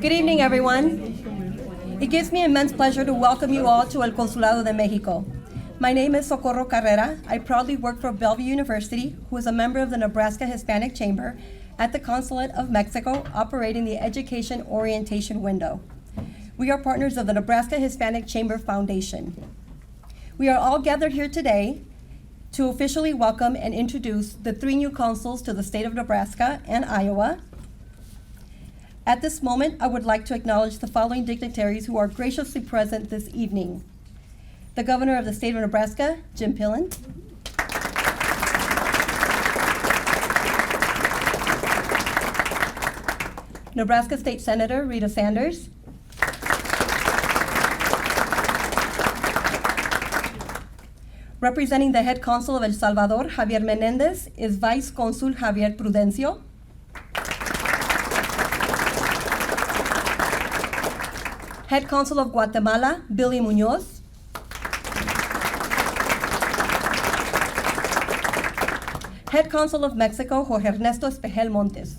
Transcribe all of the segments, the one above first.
Good evening, everyone. It gives me immense pleasure to welcome you all to El Consulado de Mexico. My name is Socorro Carrera. I proudly work for Bellevue University, who is a member of the Nebraska Hispanic Chamber at the Consulate of Mexico, operating the Education Orientation Window. We are partners of the Nebraska Hispanic Chamber Foundation. We are all gathered here today to officially welcome and introduce the 3 new consuls to the state of Nebraska and Iowa. At this moment, I would like to acknowledge the following dignitaries who are graciously present this evening. The Governor of the State of Nebraska, Jim Pillen. Nebraska State Senator, Rita Sanders. Representing the Head Consul of El Salvador, Javier Menendez, is Vice Consul Javier Prudencio. Head Consul of Guatemala, Billy Muñoz. Head Consul of Mexico, Jorge Ernesto Espejel Montes.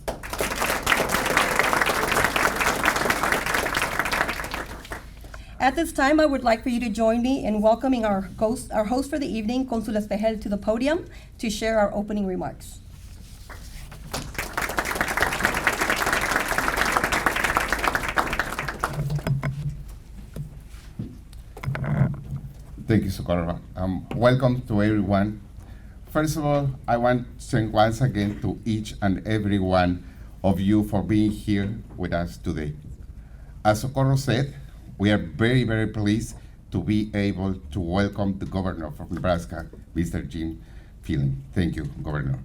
At this time, I would like for you to join me in welcoming our host for the evening, Consul Espejel, to the podium to share our opening remarks. Thank you, Socorro. Welcome to everyone. First of all, I want to thank once again to each and every one of you for being here with us today. As Socorro said, we are very, very pleased to be able to welcome the Governor of Nebraska, Mr. Jim Pillen. Thank you, Governor.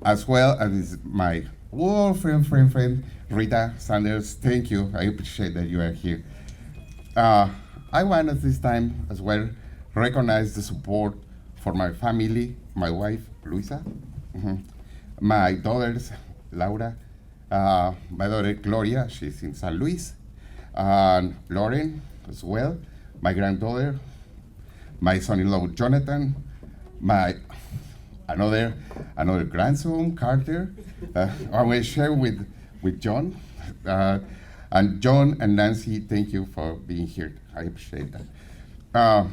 As well as my old friend, Rita Sanders. Thank you. I appreciate that you are here. I want at this time as well recognize the support for my family, my wife, Luisa, my daughters, Laura, my daughter, Gloria, she's in San Luis, and Lauren as well, my granddaughter, my son-in-law, Jonathan, my another grandson, Carter. I will share with John. And John and Nancy, thank you for being here. I appreciate that.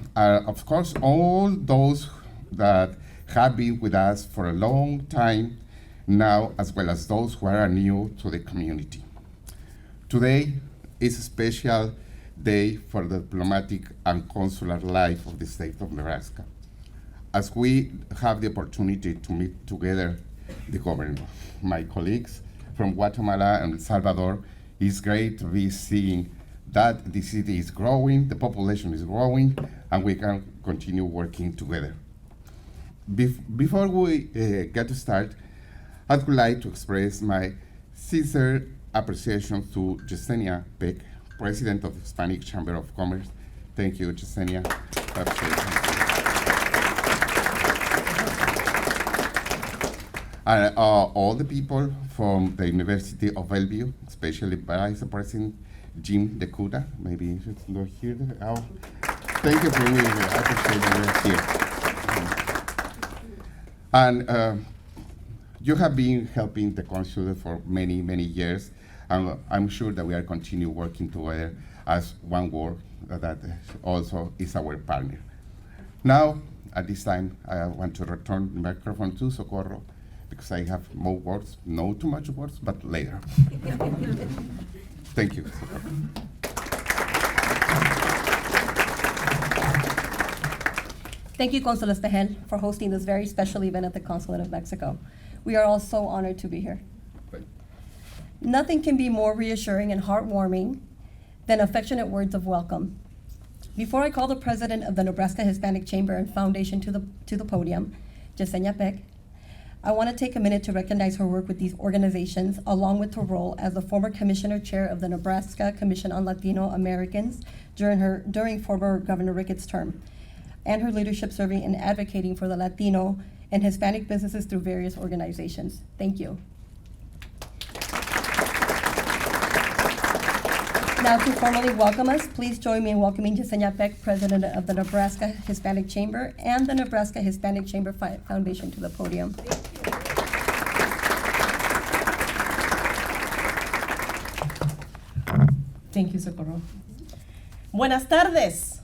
Of course, all those that have been with us for a long time now, as well as those who are new to the community. Today is a special day for the diplomatic and consular life of the state of Nebraska, as we have the opportunity to meet together the governor, my colleagues from Guatemala and El Salvador. It's great to be seeing that the city is growing, the population is growing, and we can continue working together. Before we get to start, I would like to express my sincere appreciation to Yesenia Peck, President of the Hispanic Chamber of Commerce. Thank you, Yesenia. And all the people from the University of Bellevue, especially Vice President Jim Decuda, maybe he's not here. Thank you for being here. I appreciate that you're here. And you have been helping the consulate for many, many years, and I'm sure that we are continue working together as one world that also is our partner. Now, at this time, I want to return the microphone to Socorro, because I have more words, no too much words, but later. Thank you. Thank you, Consul Espejel, for hosting this very special event at the Consulate of Mexico. We are all so honored to be here. Right. Nothing can be more reassuring and heartwarming than affectionate words of welcome. Before I call the president of the Nebraska Hispanic Chamber and Foundation to the podium, Yesenia Peck, I want to take a minute to recognize her work with these organizations, along with her role as the former commissioner chair of the Nebraska Commission on Latino Americans during former Governor Ricketts' term, and her leadership serving and advocating for the Latino and Hispanic businesses through various organizations. Thank you. Now, to formally welcome us, please join me in welcoming Yesenia Peck, President of the Nebraska Hispanic Chamber and the Nebraska Hispanic Chamber Foundation, to the podium. Thank you, Socorro. Buenas tardes.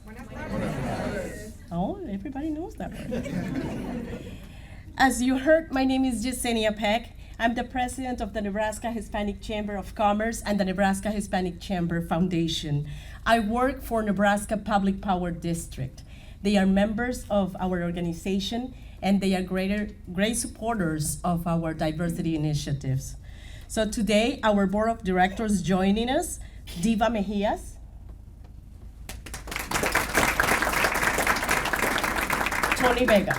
Oh, everybody knows that word. As you heard, my name is Yesenia Peck. I'm the president of the Nebraska Hispanic Chamber of Commerce and the Nebraska Hispanic Chamber Foundation. I work for Nebraska Public Power District. They are members of our organization, and they are great supporters of our diversity initiatives. So today, our board of directors joining us, Diva Mejias, Tony Vega,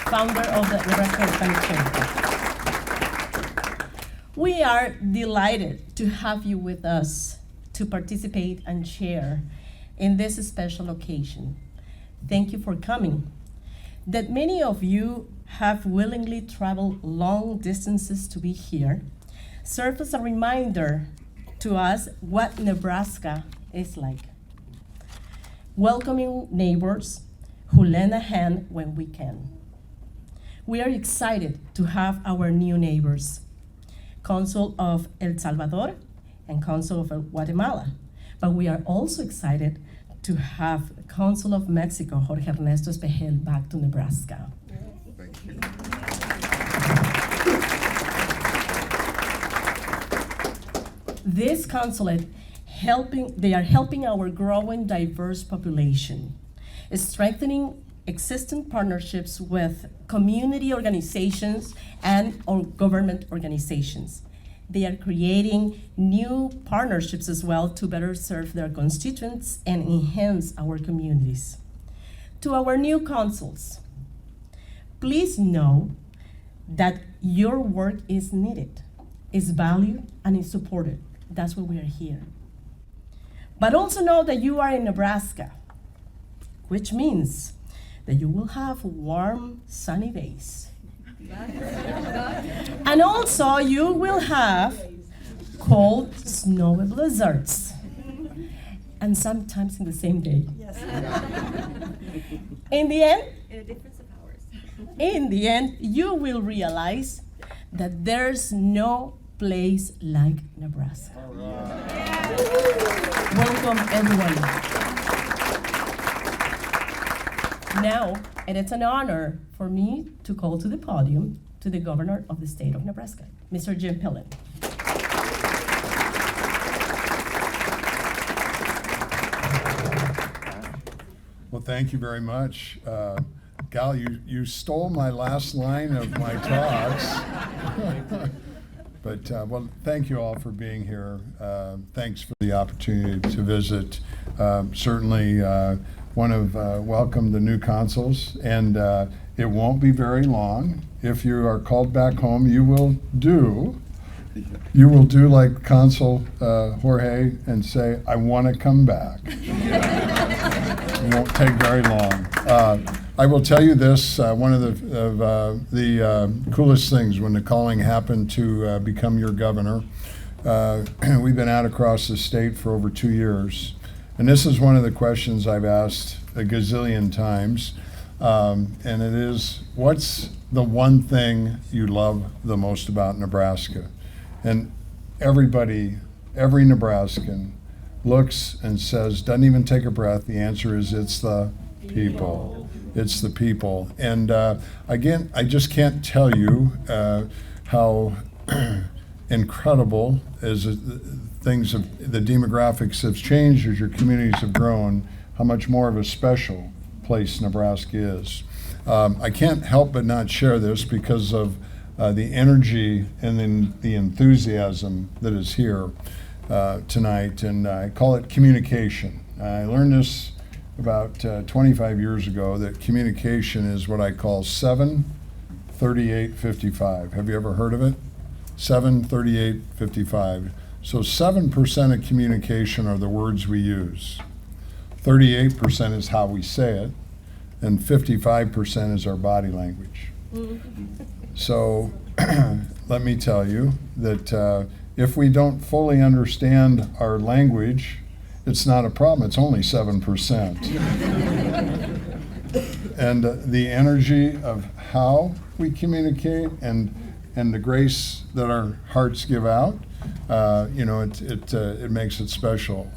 founder of the Nebraska Hispanic Chamber. We are delighted to have you with us to participate and share in this special occasion. Thank you for coming. That many of you have willingly traveled long distances to be here serves as a reminder to us what Nebraska is like. Welcoming neighbors who lend a hand when we can. We are excited to have our new neighbors, Consul of El Salvador and Consul of Guatemala. But we are also excited to have Consul of Mexico, Jorge Ernesto Espejel, back to Nebraska. Thank you. This consulate they are helping our growing diverse population, strengthening existing partnerships with community organizations and or government organizations. They are creating new partnerships as well to better serve their constituents and enhance our communities. To our new consuls, please know that your work is needed, is valued, and is supported. That's why we are here. But also know that you are in Nebraska, which means that you will have warm, sunny days. And also you will have cold, snowy blizzards. And sometimes in the same day. Yes. In the end, In a difference of hours. in the end, you will realize that there's no place like Nebraska. Welcome, everyone. Now, it is an honor for me to call to the podium to the governor of the state of Nebraska, Mr. Jim Pillen. Well, thank you very much. Gal, you stole my last line of my talks. But, well, thank you all for being here. Thanks for the opportunity to visit. Certainly want to welcome the new consuls, and it won't be very long. If you are called back home, you will do like Consul Jorge and say, I want to come back. It won't take very long. I will tell you this, one of the coolest things when the calling happened to become your governor, we've been out across the state for over 2 years. And this is one of the questions I've asked a gazillion times. And it is, what's the one thing you love the most about Nebraska? And every Nebraskan looks and says, doesn't even take a breath, the answer is it's the people. It's the people. And again, I just can't tell you how incredible as the demographics have changed, as your communities have grown, how much more of a special place Nebraska is. I can't help but not share this because of the energy and then the enthusiasm that is here tonight, and I call it communication. I learned this about 25 years ago, that communication is what I call 7-38-55. Have you ever heard of it? 7-38-55. So 7% of communication are the words we use. 38% is how we say it, and 55% is our body language. So let me tell you that if we don't fully understand our language, it's not a problem. It's only 7%. And the energy of how we communicate and the grace that our hearts give out it makes it special.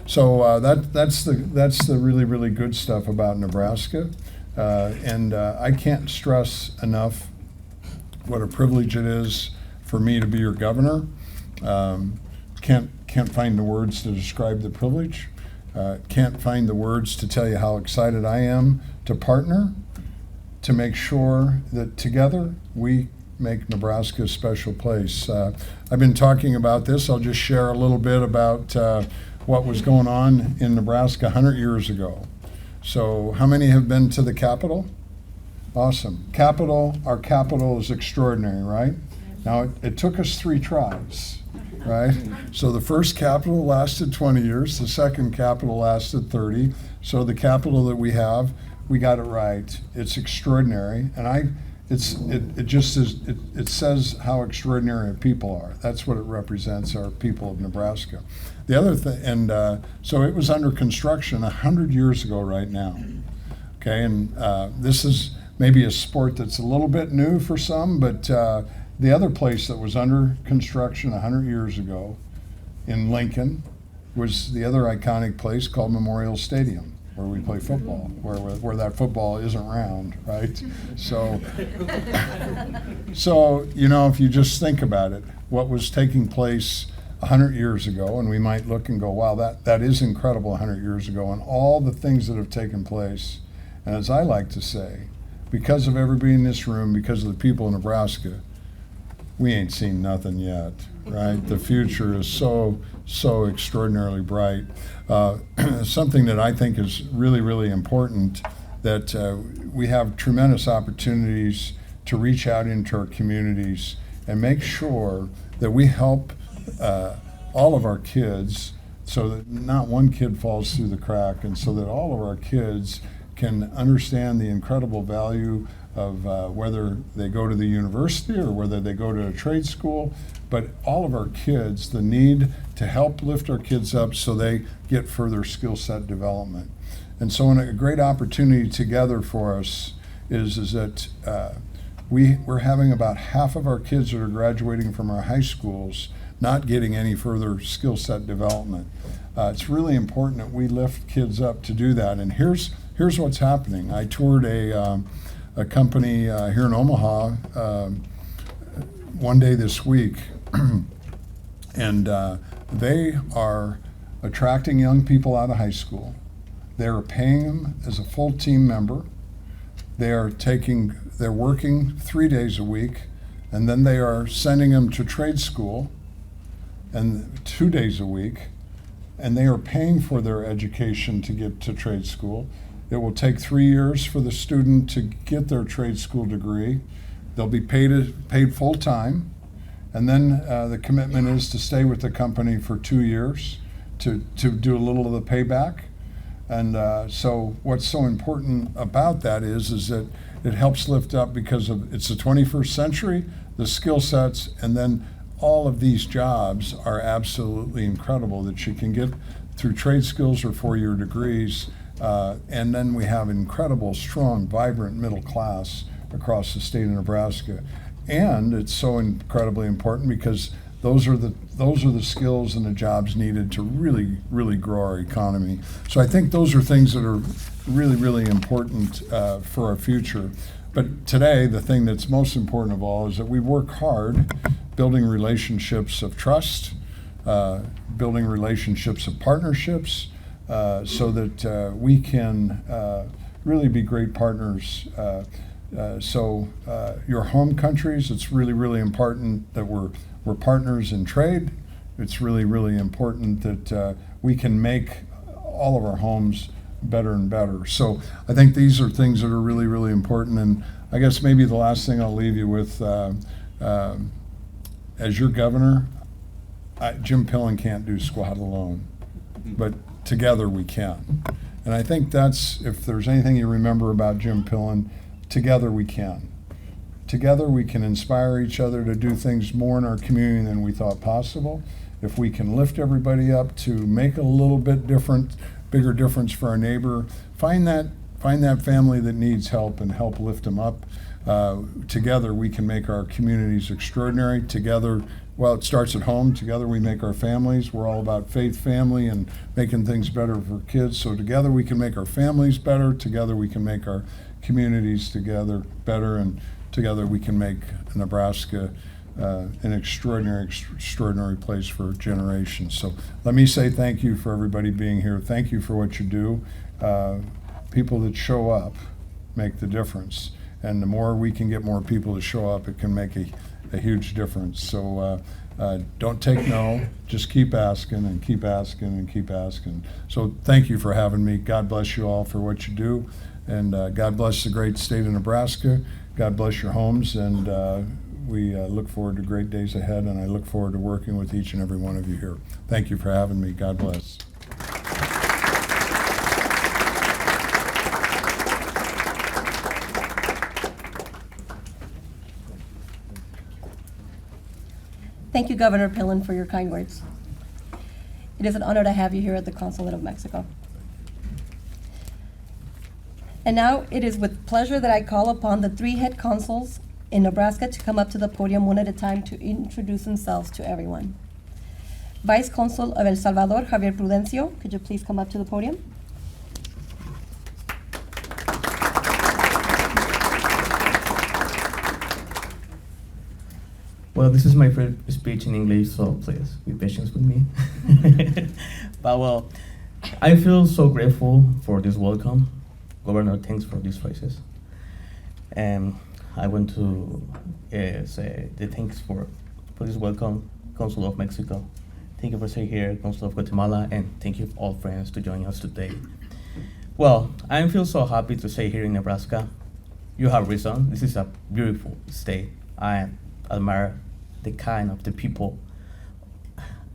That's the really, really good stuff about Nebraska. And I can't stress enough what a privilege it is for me to be your governor. Can't find the words to describe the privilege. Can't find the words to tell you how excited I am to partner to make sure that together we make Nebraska a special place. I've been talking about this. I'll just share a little bit about what was going on in Nebraska 100 years ago. So how many have been to the Capitol? Awesome. Our capital is extraordinary, right? Now, it took us 3 tries, right? So the first Capitol lasted 20 years. The second Capitol lasted 30. So the Capitol that we have, we got it right. It's extraordinary. And it says how extraordinary our people are. That's what it represents, our people of Nebraska. The other thing, so it was under construction 100 years ago right now. Okay, and this is maybe a sport that's a little bit new for some, but the other place that was under construction 100 years ago in Lincoln was the other iconic place called Memorial Stadium, where we play football, where that football isn't round, right? So if you just think about it, what was taking place 100 years ago, and we might look and go, wow, that is incredible 100 years ago, and all the things that have taken place. And as I like to say, because of everybody in this room, because of the people of Nebraska, we ain't seen nothing yet, right? The future is so extraordinarily bright. Something that I think is really, really important, that we have tremendous opportunities to reach out into our communities and make sure that we help all of our kids so that not one kid falls through the crack, and so that all of our kids can understand the incredible value of whether they go to the university or whether they go to a trade school, but all of our kids, the need to help lift our kids up so they get further skill set development. And so a great opportunity together for us is that we're having about half of our kids that are graduating from our high schools not getting any further skill set development. It's really important that we lift kids up to do that. And here's what's happening. I toured a company here in Omaha one day this week, and they are attracting young people out of high school. They're paying them as a full team member. They're working 3 days a week, and then they are sending them to trade school and 2 days a week, and they are paying for their education to get to trade school. It will take 3 years for the student to get their trade school degree. They'll be paid full time, and then the commitment is to stay with the company for 2 years to do a little of the payback. And so what's so important about that is that it helps lift up, because it's the 21st century, the skill sets, and then all of these jobs are absolutely incredible that you can get through trade skills or 4-year degrees. And then we have incredible, strong, vibrant middle class across the state of Nebraska. And it's so incredibly important because those are the skills and the jobs needed to really, really grow our economy. So I think those are things that are really, really important for our future. But today, the thing that's most important of all is that we work hard building relationships of trust, building relationships of partnerships, so that we can really be great partners. So your home countries, it's really, really important that we're partners in trade. It's really, really important that we can make all of our homes better and better. So I think these are things that are really, really important. And I guess maybe the last thing I'll leave you with, as your governor, Jim Pillen can't do squat alone, but together we can. And I think that's, if there's anything you remember about Jim Pillen, together we can. Together we can inspire each other to do things more in our community than we thought possible. If we can lift everybody up to make a little bit bigger difference for our neighbor, find that family that needs help and help lift them up. Together we can make our communities extraordinary. Together well, it starts at home. Together we make our families. We're all about faith, family, and making things better for kids. So together we can make our families better. Together we can make our communities together better, and together we can make Nebraska an extraordinary place for generations. So let me say thank you for everybody being here. Thank you for what you do. People that show up make the difference. And the more we can get more people to show up, it can make a huge difference. So don't take no, just keep asking and keep asking and keep asking. So thank you for having me. God bless you all for what you do. And God bless the great state of Nebraska. God bless your homes. And we look forward to great days ahead. And I look forward to working with each and every one of you here. Thank you for having me. God bless. Thank you, Governor Pillen, for your kind words. It is an honor to have you here at the Consulate of Mexico. And now it is with pleasure that I call upon the 3 head consuls in Nebraska to come up to the podium one at a time to introduce themselves to everyone. Vice Consul of El Salvador, Javier Prudencio, could you please come up to the podium? Well, this is my first speech in English, so please be patient with me. But well, I feel so grateful for this welcome. Governor, thanks for these phrases. And I want to say the thanks for this welcome, Consul of Mexico. Thank you for staying here, Consul of Guatemala, and thank you all friends to join us today. Well, I feel so happy to stay here in Nebraska. You have reason. This is a beautiful state. I admire the kind of the people.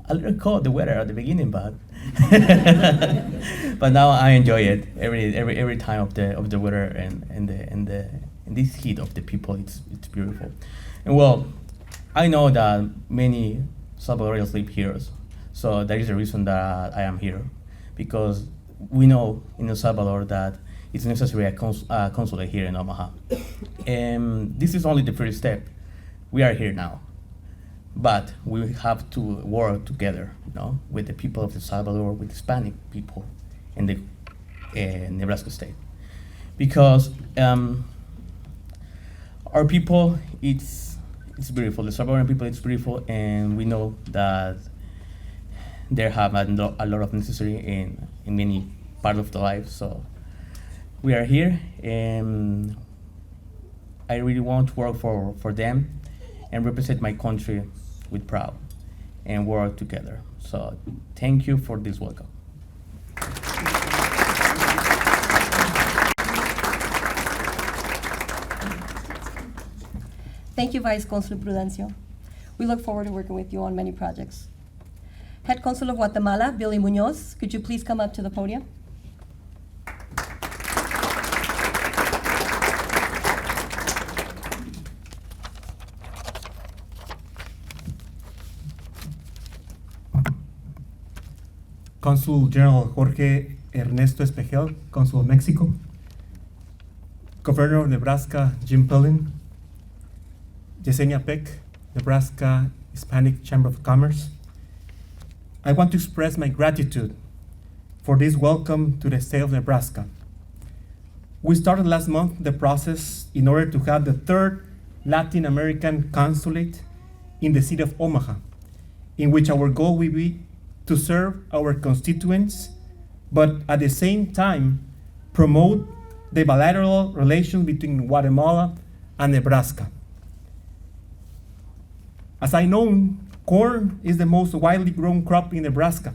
A little cold the weather at the beginning, but but now I enjoy it every time of the weather and this heat of the people. It's beautiful. And well, I know that many Salvadorians live here, so that is the reason that I am here, because we know in El Salvador that it's necessary a consulate here in Omaha. And this is only the first step. We are here now, but we have to work together, with the people of El Salvador, with Hispanic people in the Nebraska state, because our people, it's beautiful. The Salvadoran people, it's beautiful, and we know that they have a lot of necessary in many parts of the life. So we are here, and I really want to work for them and represent my country with pride and work together. So thank you for this welcome. Thank you, Vice Consul Prudencio. We look forward to working with you on many projects. Head Consul of Guatemala, Billy Muñoz, could you please come up to the podium? Consul General Jorge Ernesto Espejel, Consul of Mexico, Governor of Nebraska Jim Pillen, Yesenia Peck, Nebraska Hispanic Chamber of Commerce. I want to express my gratitude for this welcome to the state of Nebraska. We started last month the process in order to have the 3rd Latin American consulate in the city of Omaha, in which our goal will be to serve our constituents, but at the same time promote the bilateral relations between Guatemala and Nebraska. As I know, corn is the most widely grown crop in Nebraska.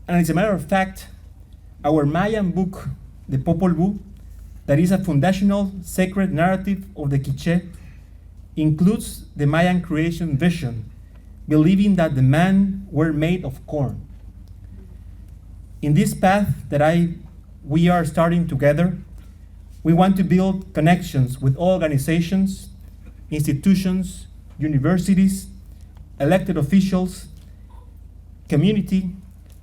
And as a matter of fact, our Mayan book, the Popol Vuh, that is a foundational sacred narrative of the Quiché, includes the Mayan creation vision, believing that the man were made of corn. In this path that we are starting together, we want to build connections with all organizations, institutions, universities, elected officials, community,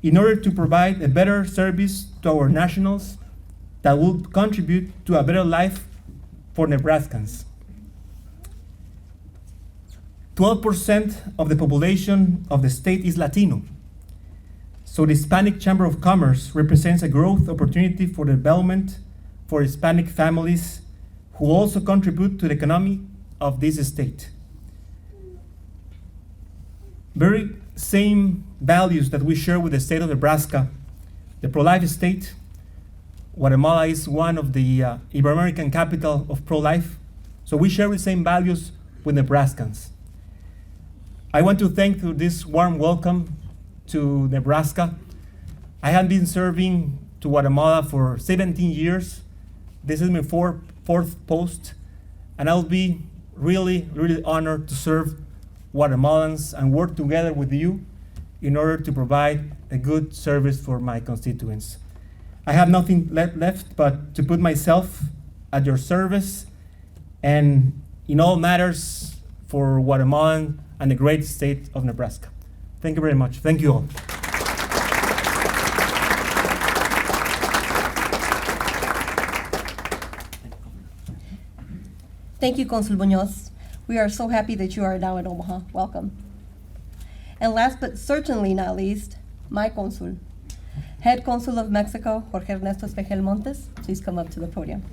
in order to provide a better service to our nationals that will contribute to a better life for Nebraskans. 12% of the population of the state is Latino. So the Hispanic Chamber of Commerce represents a growth opportunity for development for Hispanic families who also contribute to the economy of this state. Very same values that we share with the state of Nebraska, the pro-life state. Guatemala is one of the Ibero-American capital of pro-life. So we share the same values with Nebraskans. I want to thank for this warm welcome to Nebraska. I have been serving to Guatemala for 17 years. This is my fourth post, and I'll be really, really honored to serve Guatemalans and work together with you in order to provide a good service for my constituents. I have nothing left but to put myself at your service and in all matters for Guatemalan and the great state of Nebraska. Thank you very much. Thank you all. Thank you, Consul Muñoz. We are so happy that you are now in Omaha. Welcome. And last but certainly not least, my consul, Head Consul of Mexico, Jorge Ernesto Espejel Montes. Please come up to the podium.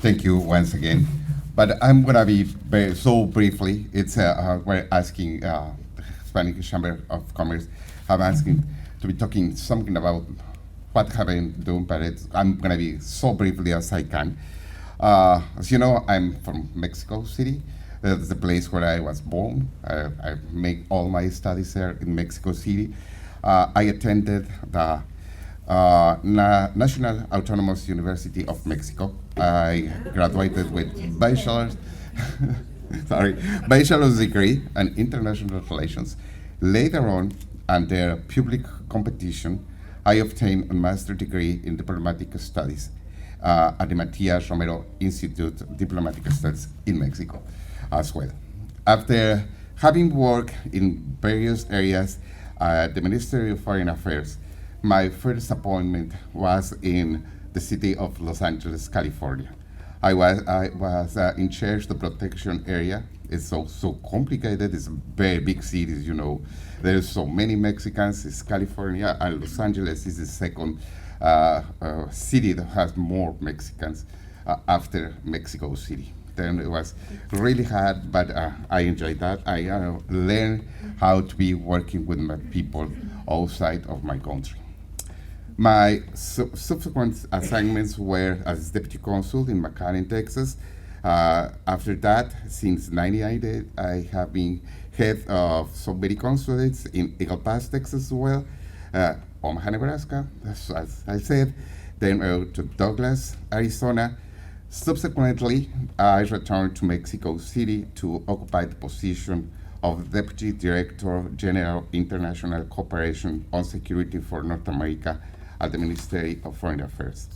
Thank you once again. But I'm going to be so briefly. It's we're asking the Hispanic Chamber of Commerce. I'm asking to be talking something about what have been doing, but I'm going to be so briefly as I can. As you know, I'm from Mexico City. That's the place where I was born. I make all my studies there in Mexico City. I attended the National Autonomous University of Mexico. I graduated with bachelor's degree in international relations. Later on, under public competition, I obtained a master's degree in diplomatic studies at the Matias Romero Institute of Diplomatic Studies in Mexico as well. After having worked in various areas at the Ministry of Foreign Affairs, my first appointment was in the city of Los Angeles, California. I was in charge of the protection area. It's so complicated. It's a very big city, you know. There's so many Mexicans. It's California, and Los Angeles is the second city that has more Mexicans after Mexico City. Then it was really hard, but I enjoyed that. I learned how to be working with my people outside of my country. My subsequent assignments were as deputy consul in McAllen, Texas. After that, since 1998, I have been head of so many consulates in Eagle Pass, Texas as well, Omaha, Nebraska, as I said, then to Douglas, Arizona. Subsequently, I returned to Mexico City to occupy the position of Deputy Director General International Cooperation on Security for North America at the Ministry of Foreign Affairs.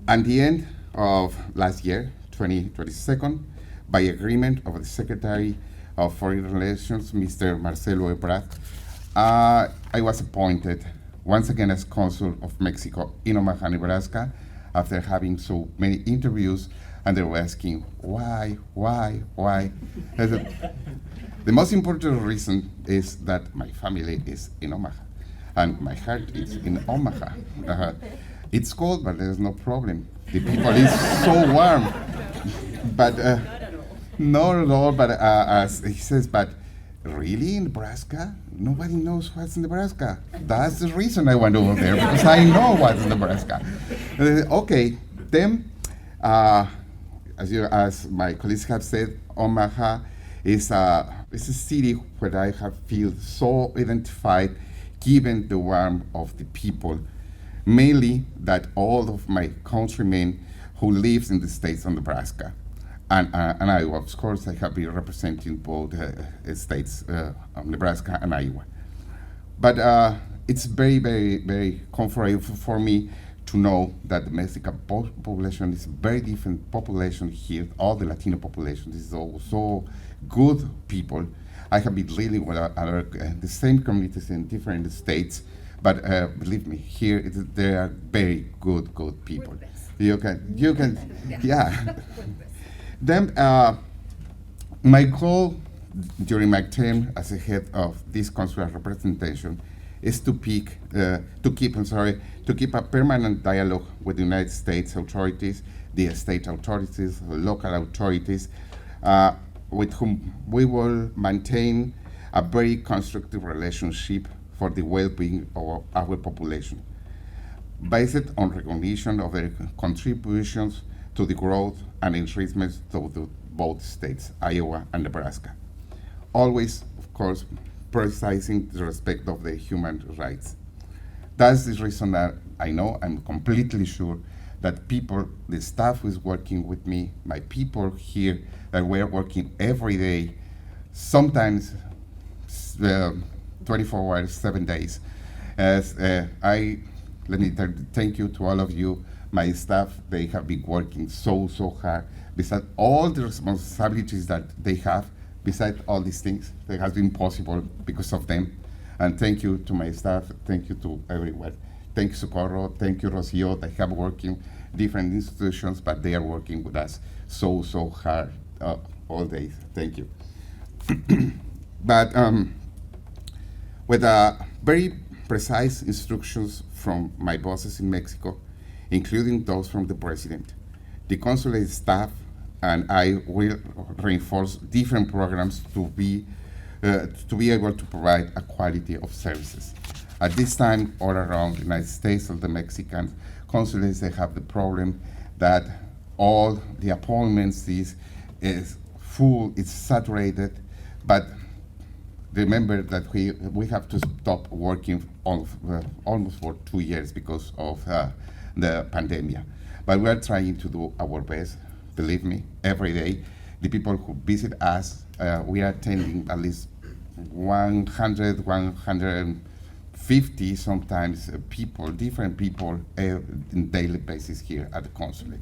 At the end of last year, 2022, by agreement of the Secretary of Foreign Relations, Mr. Marcelo Ebrard, I was appointed once again as Consul of Mexico in Omaha, Nebraska, after having so many interviews, and they were asking, why? The most important reason is that my family is in Omaha, and my heart is in Omaha. It's cold, but there's no problem. The people is so warm. But not at all, but as he says, but really in Nebraska? Nobody knows what's in Nebraska. That's the reason I went over there, because I know what's in Nebraska. Okay, then, as my colleagues have said, Omaha is a city where I have feel so identified, given the warmth of the people, mainly that all of my countrymen who lives in the states of Nebraska. And Iowa, of course, I have been representing both states, Nebraska and Iowa. But it's very, very, very comfortable for me to know that the Mexican population is a very different population here. All the Latino population is also good people. I have been dealing with the same communities in different states, but believe me, here they are very good people. You can, yeah. Then my goal during my term as a head of this consular representation is to keep a permanent dialogue with the United States authorities, the state authorities, the local authorities, with whom we will maintain a very constructive relationship for the well-being of our population, based on recognition of their contributions to the growth and enrichment of both states, Iowa and Nebraska. Always, of course, prioritizing the respect of the human rights. That's the reason that I'm completely sure that people, the staff who is working with me, my people here, that we're working every day, sometimes 24 hours, 7 days. Let me thank you to all of you, my staff. They have been working so hard. Besides all the responsibilities that they have, besides all these things, that has been possible because of them. And thank you to my staff. Thank you to everyone. Thank you, Socorro. Thank you, Rocio. They have working different institutions, but they are working with us so hard all day. Thank you. But with very precise instructions from my bosses in Mexico, including those from the president, the consulate staff and I will reinforce different programs to be able to provide a quality of services. At this time, all around the United States, all the Mexican consulates, they have the problem that all the appointments is full, it's saturated, but remember that we have to stop working almost for 2 years because of the pandemic. But we are trying to do our best, believe me, every day. The people who visit us, we are attending at least 100, 150 sometimes people, different people in daily basis here at the consulate.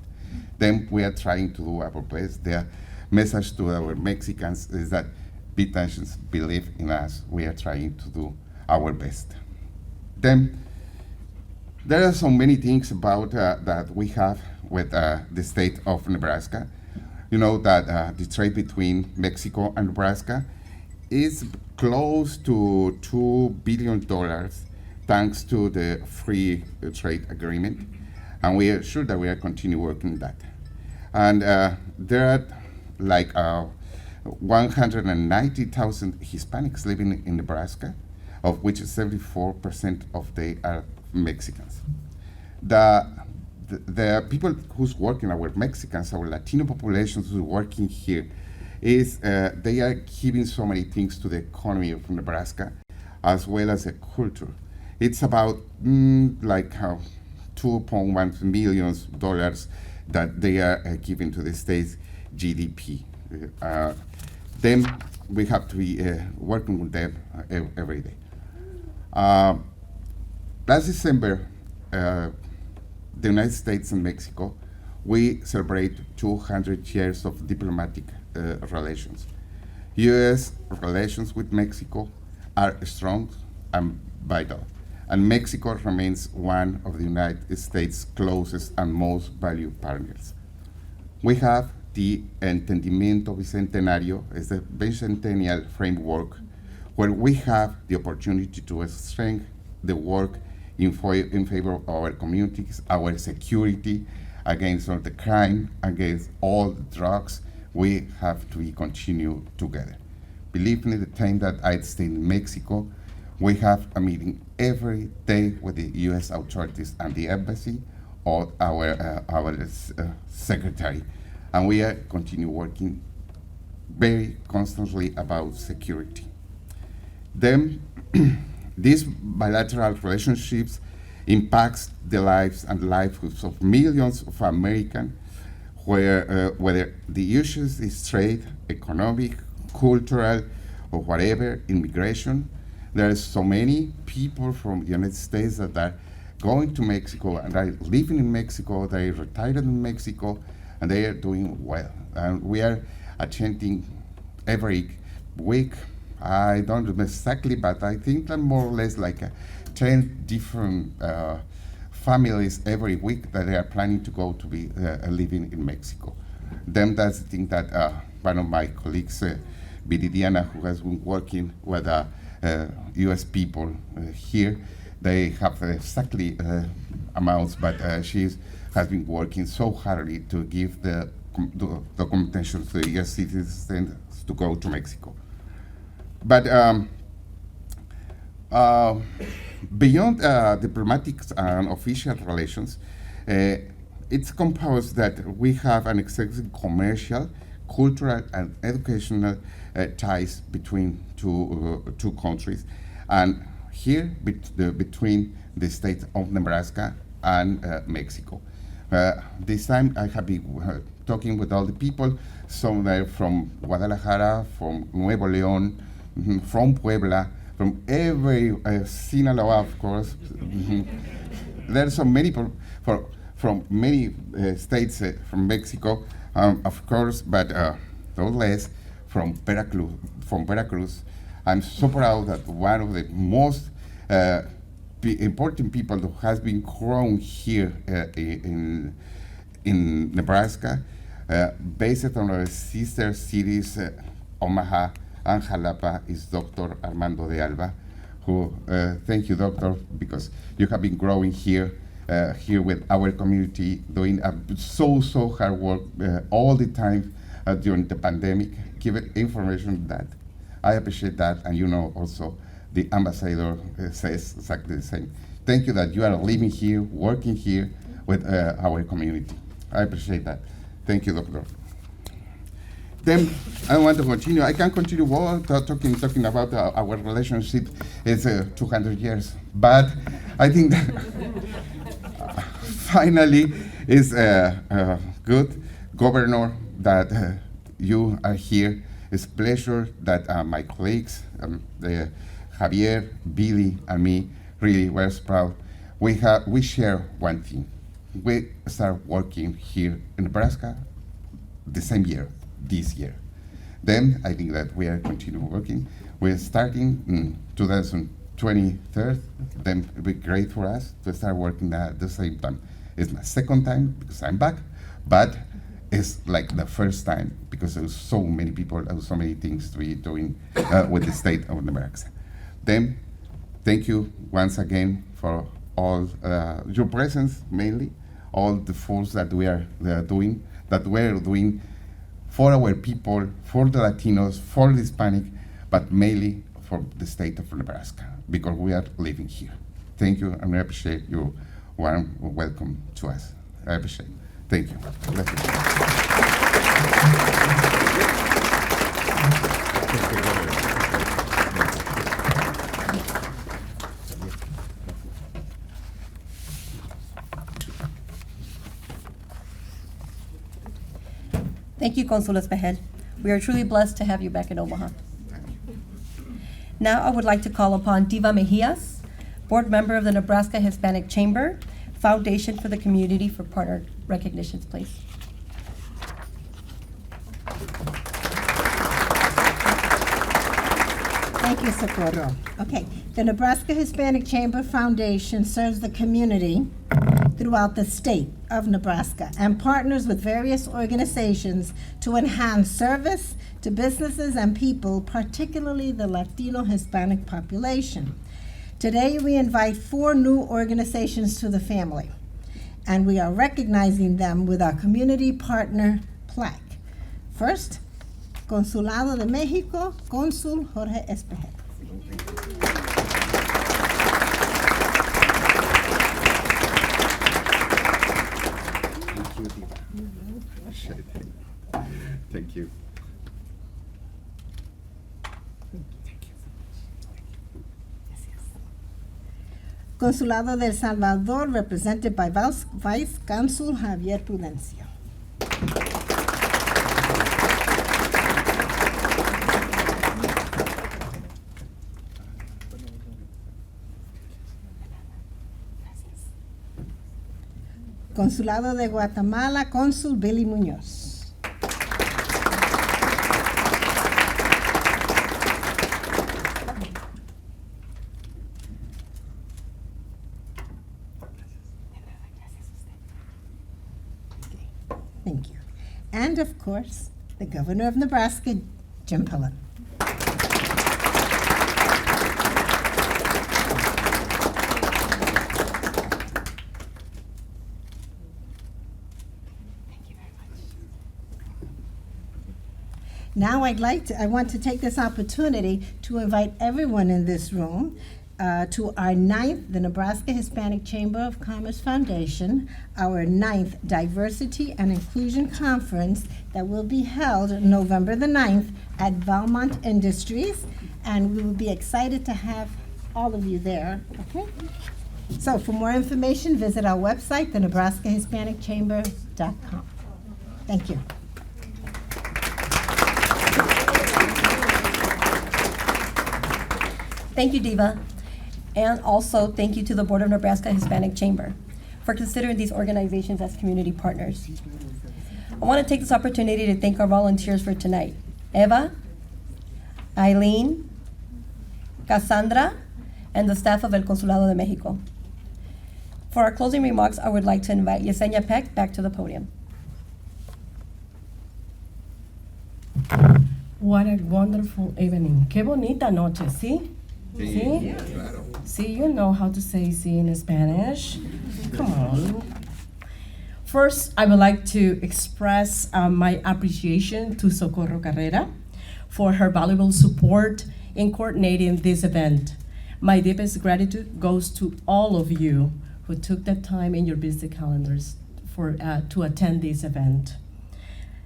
Then we are trying to do our best. The message to our Mexicans is that be patient, believe in us. We are trying to do our best. Then there are so many things about that we have with the state of Nebraska. You know that the trade between Mexico and Nebraska is close to $2 billion thanks to the free trade agreement. And we are sure that we are continue working on that. And there are like 190,000 Hispanics living in Nebraska, of which 74% of they are Mexicans. The people who's working, our Mexicans, our Latino populations who's working here, is they are giving so many things to the economy of Nebraska, as well as the culture. It's about $2.1 million that they are giving to the state's GDP. Then we have to be working with them every day. Last December, the United States and Mexico, we celebrate 200 years of diplomatic relations. U.S. relations with Mexico are strong and vital, and Mexico remains one of the United States' closest and most valued partners. We have the Entendimiento Bicentenario, is the bicentennial framework where we have the opportunity to strengthen the work in favor of our communities, our security, against all the crime, against all the drugs. We have to continue together. Believe me, the time that I stay in Mexico, we have a meeting every day with the U.S. authorities and the embassy or our secretary. And we are continue working very constantly about security. Then these bilateral relationships impacts the lives and livelihoods of millions of Americans, whether the issues is trade, economic, cultural, or whatever, immigration. There are so many people from the United States that are going to Mexico and are living in Mexico, they are retired in Mexico, and they are doing well. And we are attending every week I don't remember exactly, but I think that more or less like 10 different families every week that they are planning to go to be living in Mexico. Then that's the thing that one of my colleagues, Viridiana, who has been working with U.S. people here, they have exactly amounts, but she has been working so hardly to give the documentation to the U.S. citizens to go to Mexico. But beyond diplomatic and official relations, it's composed that we have an extensive commercial, cultural, and educational ties between two countries, and here between the state of Nebraska and Mexico. This time I have been talking with all the people, some are from Guadalajara, from Nuevo León, from Puebla, from every Sinaloa, of course. There are so many people from many states from Mexico, of course, but no less from Veracruz. I'm so proud that one of the most important people who has been grown here in Nebraska, based on our sister cities, Omaha and Jalapa, is Dr. Armando de Alba, who, thank you, Doctor, because you have been growing here with our community, doing so hard work all the time during the pandemic, giving information that I appreciate that, and you know also the ambassador says exactly the same. Thank you that you are living here, working here with our community. I appreciate that. Thank you, Doctor. Then I want to continue. I can continue talking about our relationship. It's 200 years, but I think that finally it's good, Governor, that you are here. It's a pleasure that my colleagues, Javier, Billy, and me, really were proud. We share one thing. We start working here in Nebraska the same year, this year. Then I think that we are continuing working. We're starting in 2023. Then it will be great for us to start working at the same time. It's my second time because I'm back, but it's like the first time because there's so many people and so many things to be doing with the state of Nebraska. Then, thank you once again for all your presence, mainly, all the efforts that we're doing for our people, for the Latinos, for the Hispanic, but mainly for the state of Nebraska, because we are living here. Thank you, and I appreciate your warm welcome to us. I appreciate it. Thank you. Thank you, Consul Espejel. We are truly blessed to have you back in Omaha. Now I would like to call upon Diva Mejias, board member of the Nebraska Hispanic Chamber, Foundation for the Community, for partner recognitions, please. Thank you, Socorro. Okay, the Nebraska Hispanic Chamber Foundation serves the community throughout the state of Nebraska and partners with various organizations to enhance service to businesses and people, particularly the Latino Hispanic population. Today, we invite 4 new organizations to the family, and we are recognizing them with our community partner plaque. First, Consulado de Mexico, Consul Jorge Espejel. Thank you. Consulado de El Salvador, represented by Vice Consul Javier Prudencio. Consulado de Guatemala, Consul Billy Muñoz. Thank you. And of course, the Governor of Nebraska, Jim Pillen. Now I want to take this opportunity to invite everyone in this room to our 9th, the Nebraska Hispanic Chamber of Commerce Foundation, our 9th Diversity and Inclusion Conference that will be held November the 9th at Valmont Industries, and we will be excited to have all of you there, okay? So for more information, visit our website, thenebraskahispanicchamber.com. Thank you. Thank you, Diva. And also, thank you to the Board of Nebraska Hispanic Chamber for considering these organizations as community partners. I want to take this opportunity to thank our volunteers for tonight. Eva, Eileen, Cassandra, and the staff of El Consulado de Mexico. For our closing remarks, I would like to invite Yesenia Peck back to the podium. What a wonderful evening. Qué bonita noche, ¿sí? ¿Sí? Sí, you know how to say sí in Spanish. Come on. First, I would like to express my appreciation to Socorro Carrera for her valuable support in coordinating this event. My deepest gratitude goes to all of you who took the time in your busy calendars to attend this event.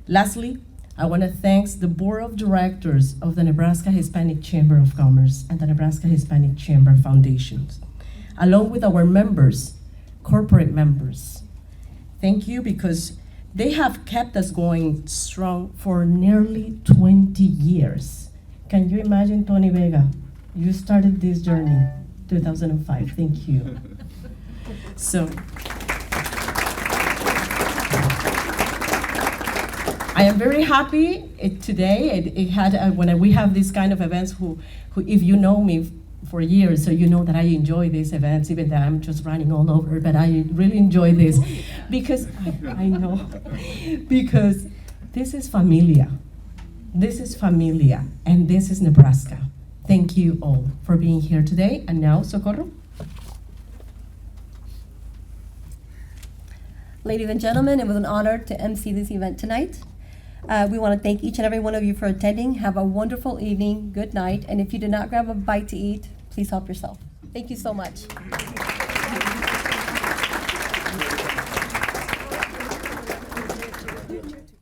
Lastly, I want to thank the Board of Directors of the Nebraska Hispanic Chamber of Commerce and the Nebraska Hispanic Chamber Foundations, along with our members, corporate members. Thank you, because they have kept us going strong for nearly 20 years. Can you imagine, Tony Vega? You started this journey 2005. Thank you. So, I am very happy today. It had when we have these kind of events. Who, if you know me for years, so you know that I enjoy these events, even though I'm just running all over. But I really enjoy this because I know because this is familia. This is familia, and this is Nebraska. Thank you all for being here today. And now, Socorro. Ladies and gentlemen, it was an honor to MC this event tonight. We want to thank each and every one of you for attending. Have a wonderful evening, good night, and if you did not grab a bite to eat, please help yourself. Thank you so much.